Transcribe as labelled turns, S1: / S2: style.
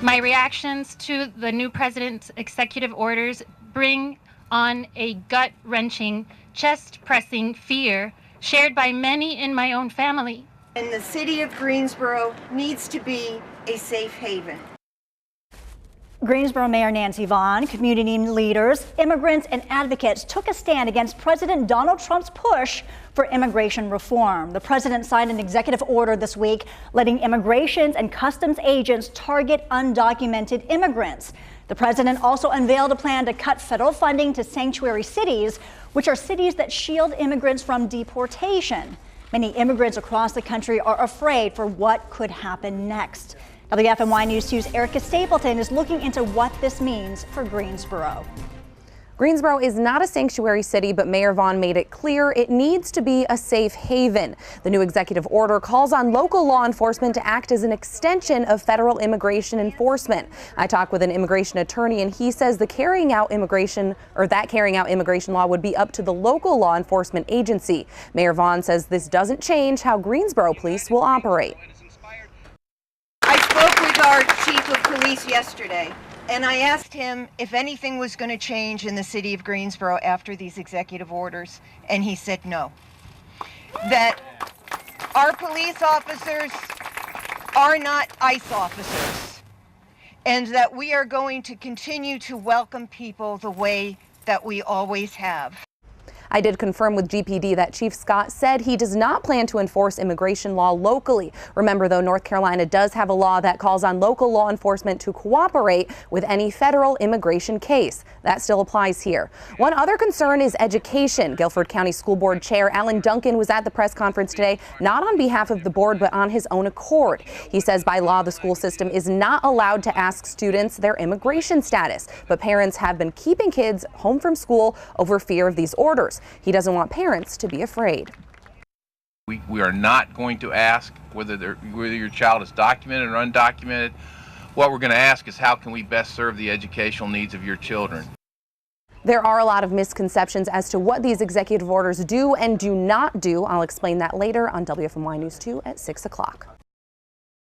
S1: My reactions to the new president's executive orders bring on a gut-wrenching, chest-pressing fear shared by many in my own family.
S2: And the city of Greensboro needs to be a safe haven.
S3: Greensboro Mayor Nancy Vaughn, community leaders, immigrants, and advocates took a stand against President Donald Trump's push for immigration reform. The president signed an executive order this week letting immigration and customs agents target undocumented immigrants. The president also unveiled a plan to cut federal funding to sanctuary cities, which are cities that shield immigrants from deportation. Many immigrants across the country are afraid for what could happen next. WFMY News 2's Erica Stapleton is looking into what this means for Greensboro.
S4: Greensboro is not a sanctuary city, but Mayor Vaughn made it clear it needs to be a safe haven. The new executive order calls on local law enforcement to act as an extension of federal immigration enforcement. I talked with an immigration attorney, and he says carrying out immigration law would be up to the local law enforcement agency. Mayor Vaughn says this doesn't change how Greensboro police will operate.
S2: I spoke with our chief of police yesterday, and I asked him if anything was going to change in the city of Greensboro after these executive orders, and he said no. That our police officers are not ICE officers, and that we are going to continue to welcome people the way that we always have.
S4: I did confirm with GPD that Chief Scott said he does not plan to enforce immigration law locally. Remember, though, North Carolina does have a law that calls on local law enforcement to cooperate with any federal immigration case. That still applies here. One other concern is education. Guilford County School Board Chair Alan Duncan was at the press conference today, not on behalf of the board, but on his own accord. He says by law, the school system is not allowed to ask students their immigration status, but parents have been keeping kids home from school over fear of these orders. He doesn't want parents to be afraid.
S5: We are not going to ask whether your child is documented or undocumented. What we're going to ask is how can we best serve the educational needs of your children.
S4: There are a lot of misconceptions as to what these executive orders do and do not do. I'll explain that later on WFMY News 2 at 6 o'clock.